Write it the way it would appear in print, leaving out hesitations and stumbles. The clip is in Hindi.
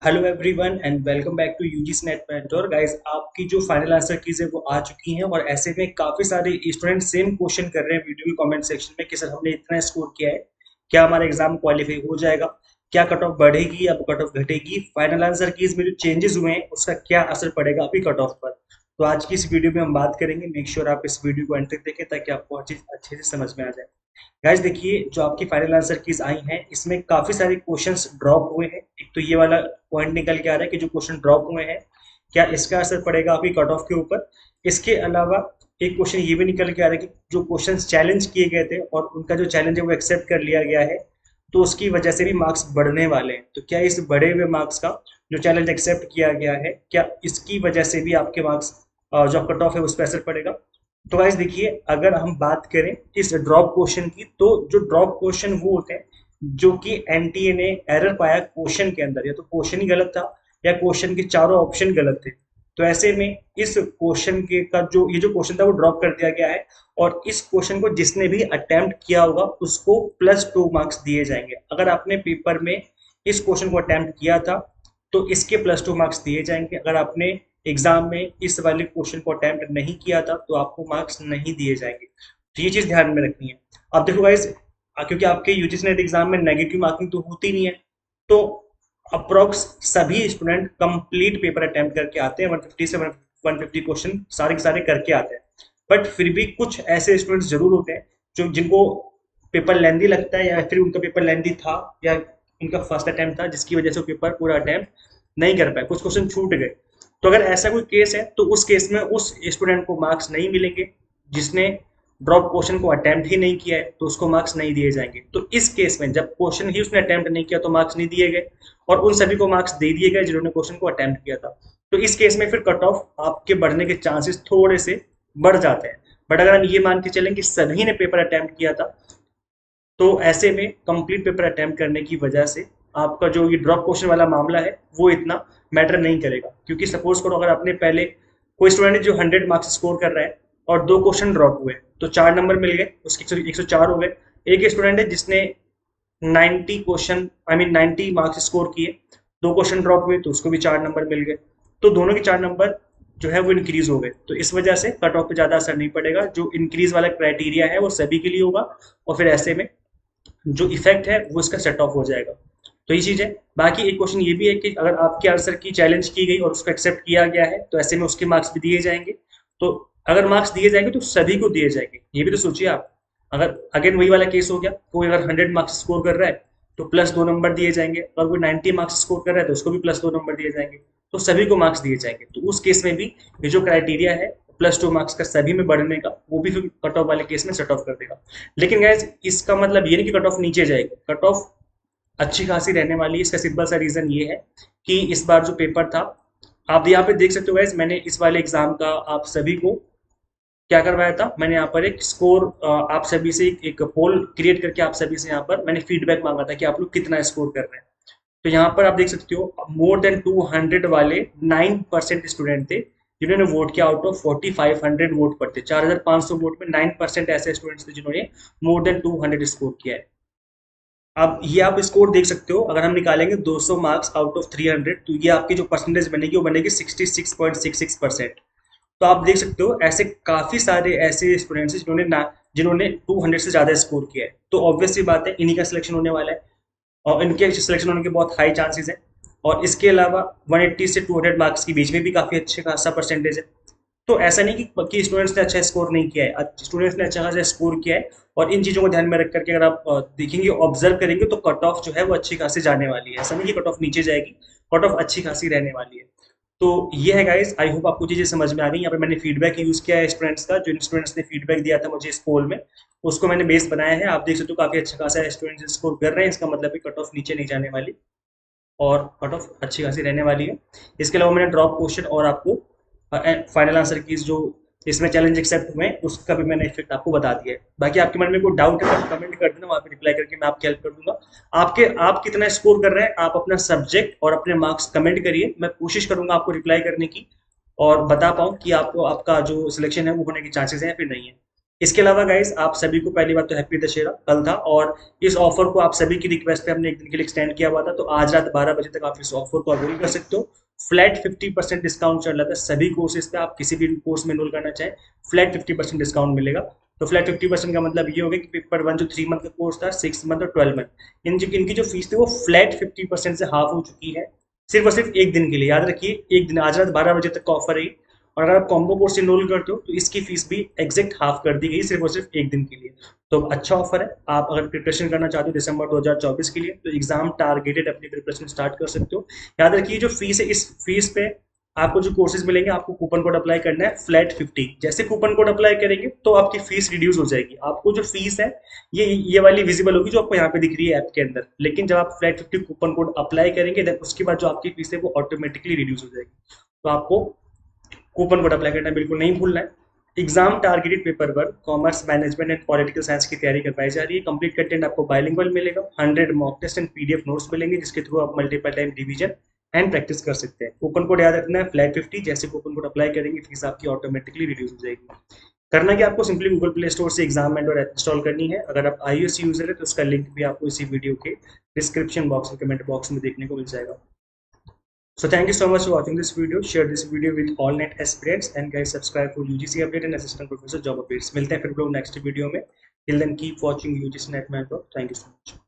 Hello everyone and welcome back to UGC NET mentor guys. आपकी जो फाइनल आंसर कीज है वो आ चुकी हैं और ऐसे में काफी सारे स्टूडेंट सेम क्वेश्चन कर रहे हैं वीडियो के कमेंट सेक्शन में कि सर हमने इतना स्कोर किया है, क्या हमारा एग्जाम क्वालिफाई हो जाएगा, क्या कट ऑफ बढ़ेगी या कट ऑफ घटेगी, फाइनल आंसर कीज में जो चेंजेस हुए हैं उसका क्या असर पड़ेगा अभी कट ऑफ पर। तो आज की इस वीडियो में हम बात करेंगे। मेक श्योर आप इस वीडियो को अंत तक देखें ताकि आपको हर चीज अच्छे से समझ में आ जाए। गाइस देखिए, जो आपकी फाइनल आंसर कीज आई हैं इसमें काफी सारे क्वेश्चंस ड्रॉप हुए हैं। एक तो ये वाला पॉइंट निकल के आ रहा है कि जो क्वेश्चन ड्रॉप हुए हैं क्या इसका असर पड़ेगा आपकी कट ऑफ के ऊपर। इसके अलावा एक क्वेश्चन ये भी निकल के आ रहा है कि जो क्वेश्चंस चैलेंज किए गए थे और उनका जो चैलेंज है वो एक्सेप्ट कर लिया गया है, तो उसकी वजह से भी मार्क्स बढ़ने वाले हैं। तो क्या इस बढ़े हुए मार्क्स का जो चैलेंज एक्सेप्ट किया गया है, क्या इसकी वजह से भी आपके मार्क्स जो कट ऑफ है उस पर असर पड़ेगा। तो गाइस देखिए, अगर हम बात करें इस ड्रॉप क्वेश्चन की, तो जो ड्रॉप क्वेश्चन वो होते हैं जो कि एनटीए ने एरर पाया क्वेश्चन के अंदर, या तो क्वेश्चन ही गलत था या क्वेश्चन के चारों ऑप्शन गलत थे। तो ऐसे में इस क्वेश्चन के का जो ये जो क्वेश्चन था वो ड्रॉप कर दिया गया है और इस क्वेश्चन को जिसने भी अटेम्प्ट किया होगा उसको +2 मार्क्स दिए जाएंगे। अगर आपने पेपर में इस क्वेश्चन को अटेम्प्ट किया था तो इसके +2 मार्क्स दिए जाएंगे। अगर आपने एग्जाम में इस वाले क्वेश्चन को अटेम्प्ट नहीं किया था तो आपको मार्क्स नहीं दिए जाएंगे। तो ये चीज ध्यान में रखनी है। अब देखो गाइस, क्योंकि आपके यूजीसी नेट एग्जाम में नेगेटिव मार्किंग तो होती नहीं है, तो अप्रोक्स सभी स्टूडेंट कंप्लीट पेपर अटेम्प्ट करके आते हैं। 150 से 150 क्वेश्चन सारे के सारे करके आते हैं। बट फिर भी कुछ ऐसे स्टूडेंट्स जरूर होते हैं जो जिनको पेपर लेंदी लगता है या फिर उनका पेपर लेंदी था या उनका फर्स्ट अटेम्प्ट था जिसकी वजह से वो पेपर पूरा अटेम्प्ट नहीं कर पाए, कुछ क्वेश्चन छूट गए। तो अगर ऐसा कोई केस है तो उस केस में उस स्टूडेंट को मार्क्स नहीं मिलेंगे। जिसने ड्रॉप क्वेश्चन को अटेम्प्ट ही नहीं किया है तो उसको मार्क्स नहीं दिए जाएंगे। तो इस केस में जब क्वेश्चन ही उसने अटेम्प्ट नहीं किया तो मार्क्स नहीं दिए गए और उन सभी को मार्क्स दे दिए गए जिन्होंने क्वेश्चन को अटेम्प्ट किया था। तो इस केस में फिर कट ऑफ आपके बढ़ने के चांसेस थोड़े से बढ़ जाते हैं। बट अगर हम ये मान के चलें कि सभी ने पेपर अटेम्प्ट किया था तो ऐसे में कंप्लीट पेपर अटेम्प्ट करने की वजह से आपका जो ये ड्रॉप क्वेश्चन वाला मामला है वो इतना मैटर नहीं करेगा। क्योंकि सपोज करो अगर आपने पहले कोई स्टूडेंट जो 100 मार्क्स स्कोर कर रहा है और 2 क्वेश्चन ड्रॉप हुए तो 4 नंबर मिल गए, उसके 104 हो गए। एक स्टूडेंट है जिसने 90 question I mean 90 marks score किए, 2 क्वेश्चन ड्रॉप हुए तो उसको भी 4 नंबर मिल गए। तो दोनों के 4 नंबर जो है वो इंक्रीज हो गए। तो इस वजह से कट ऑफ पे ज्यादा असर नहीं पड़ेगा। जो इंक्रीज वाला क्राइटेरिया है वो सभी के लिए होगा और फिर ऐसे में जो इफेक्ट है वो इसका सेट ऑफ हो जाएगा। तो ये चीज है। बाकी एक क्वेश्चन ये भी है कि अगर आपके आंसर की चैलेंज की गई और उसको एक्सेप्ट किया गया है तो ऐसे में उसके मार्क्स भी दिए जाएंगे। तो अगर मार्क्स दिए जाएंगे तो सभी को दिए जाएंगे। ये भी तो सोचिए आप, अगर अगेन वही वाला केस हो गया, कोई अगर 100 मार्क्स स्कोर कर रहा है तो +2 नंबर दिए जाएंगे और कोई 90 मार्क्स स्कोर कर रहा है तो उसको भी +2 नंबर दिए जाएंगे। तो सभी को मार्क्स दिए जाएंगे। तो उस केस में भी ये जो क्राइटेरिया है +2 मार्क्स का सभी में बढ़ने का, वो भी फिर कट ऑफ वाले केस में सेट ऑफ कर देगा। लेकिन गैस इसका मतलब ये नहीं कि कट ऑफ नीचे जाएगी, कट ऑफ अच्छी खासी रहने वाली है। इसका सिंपल सा रीजन ये है कि इस बार जो पेपर था, आप यहाँ पे देख सकते हो गाइस, मैंने इस वाले एग्जाम का आप सभी को क्या करवाया था, मैंने यहाँ पर एक स्कोर आप सभी से एक पोल क्रिएट करके आप सभी से यहाँ पर मैंने फीडबैक मांगा था कि आप लोग कितना स्कोर कर रहे हैं। तो यहाँ पर आप देख सकते हो मोर देन 200 वाले 9% स्टूडेंट थे जिन्होंने वोट किया आउट ऑफ 4500 वोट पर थे। 4500 वोट में 9% ऐसे स्टूडेंट्स थे जिन्होंने मोर देन 200 स्कोर किया है। अब ये आप स्कोर देख सकते हो, अगर हम निकालेंगे 200 मार्क्स आउट ऑफ 300 तो ये आपकी जो परसेंटेज बनेगी वो बनेगी 66.66%। तो आप देख सकते हो ऐसे काफी सारे ऐसे स्टूडेंट्स हैं जिन्होंने 200 से ज्यादा स्कोर किया है। तो ऑब्वियस सी बात है इन्हीं का सिलेक्शन होने वाला है और इनके सिलेक्शन होने के बहुत हाई चांसेस हैं। और इसके अलावा 180 से 200 मार्क्स के बीच में भी काफी अच्छे खासा परसेंटेज है। तो ऐसा नहीं कि स्टूडेंट्स ने अच्छा स्कोर नहीं किया है, स्टूडेंट्स ने अच्छा खासा स्कोर किया है। और इन चीजों को ध्यान में रख करके अगर आप देखेंगे, ऑब्जर्व करेंगे तो कट ऑफ जो है वो अच्छी खासी जाने वाली है। ऐसा नहीं कि कट ऑफ नीचे जाएगी, कट ऑफ अच्छी खासी रहने वाली है। तो ये है गाइस, आई होप आपको चीजें समझ में आ गई। यहाँ पे मैंने फीडबैक यूज किया है स्टूडेंट्स का, जो स्टूडेंट्स ने फीडबैक दिया था मुझे इस पोल में, उसको मैंने बेस बनाया है। आप देख सकते हो काफी अच्छा खासा स्टूडेंट्स स्कोर कर रहे हैं, इसका मतलब है कट ऑफ नीचे नहीं जाने वाली और कट ऑफ अच्छी खासी रहने वाली है। इसके अलावा मैंने ड्रॉप क्वेश्चन और आपको फाइनल आंसर की जो इसमें चैलेंज एक्सेप्ट हुए उसका भी मैंने इफेक्ट आपको बता दिया है। बाकी आपके मन में कोई डाउट है तो कमेंट कर देना, वहाँ पे रिप्लाई करके मैं आपकी हेल्प कर दूंगा। आप कितना स्कोर कर रहे हैं, आप अपना सब्जेक्ट और अपने मार्क्स कमेंट करिए, मैं कोशिश करूंगा आपको रिप्लाई करने की और बता पाऊँ कि आपको आपका जो सिलेक्शन है वो होने के चांसेस है या फिर नहीं है। इसके अलावा गाइस आप सभी को पहली बात तो हैप्पी दशहरा कल था, और इस ऑफर को आप सभी की रिक्वेस्ट पे हमने एक दिन के लिए एक्सटेंड किया हुआ था, तो आज रात 12 बजे तक आप इस ऑफर को अवेल कर सकते हो। फ्लैट 50% डिस्काउंट चल रहा था सभी कोर्सेज पे, आप किसी भी कोर्स में एनरोल करना चाहें फ्लैट 50% डिस्काउंट मिलेगा। तो फ्लैट 50% का मतलब ये हो गया कि पेपर वन जो 3 मंथ का कोर्स था, 6 मंथ और 12 मंथ, इनकी जो फीस थी वो फ्लैट 50% से हाफ हो चुकी है, सिर्फ और सिर्फ एक दिन के लिए। याद रखिए एक दिन, आज रात 12 बजे तक का ऑफर है। और अगर आप कॉम्बो कोर्स इनरोल करते हो तो इसकी फीस भी एग्जैक्ट हाफ कर दी गई, सिर्फ और सिर्फ एक दिन के लिए। तो अच्छा ऑफर है। आप अगर प्रिपरेशन करना चाहते हो दिसंबर 2024 के लिए, तो एग्जाम टारगेटेड अपनी प्रिपरेशन स्टार्ट कर सकते हो। याद रखिए जो फीस है, इस फीस पे आपको जो कोर्सेज मिलेंगे, आपको कूपन कोड अप्लाई करना है फ्लैट 50। जैसे कूपन कोड अप्लाई करेंगे तो आपकी फीस रिड्यूस हो जाएगी। आपको जो फीस है ये वाली विजिबल होगी जो आपको यहाँ पे दिख रही है ऐप के अंदर, लेकिन जब आप फ्लैट 50 कूपन कोड अप्लाई करेंगे देन उसके बाद जो आपकी फीस है वो ऑटोमेटिकली रिड्यूस हो जाएगी। तो आपको कूपन कोड अप्लाई करना बिल्कुल नहीं भूलना है। Exam targeted paper work commerce management and political science की तैयारी करवाई जा रही है। कंप्लीट कंटेंट आपको बाइलिंगुअल मिलेगा, 100 mock test and PDF notes मिलेंगे जिसके थ्रू आप multiple time revision and practice कर सकते हैं। कूपन कोड याद रखना है फ्लैट 50। जैसे कूपन कोड अप्लाई करेंगे फीस आपकी ऑटोमेटिकली रिड्यूस हो जाएगी। करना कि आपको सिंपली गूगल प्ले स्टोर से एग्जाम मेंटर ऐप इंस्टॉल करनी है। अगर आप iOS यूजर है तो उसका लिंक भी आपको इसी वीडियो के डिस्क्रिप्शन बॉक्स और कमेंट बॉक्स में देखने को मिल जाएगा। So thank you so much for watching this video. Share this video with all net aspirants and guys subscribe for UGC update and assistant professor job updates. मिलते हैं फिर लोग नेक्स्ट वीडियो में. Till then keep watching UGC Net Mentor. Thank you so much.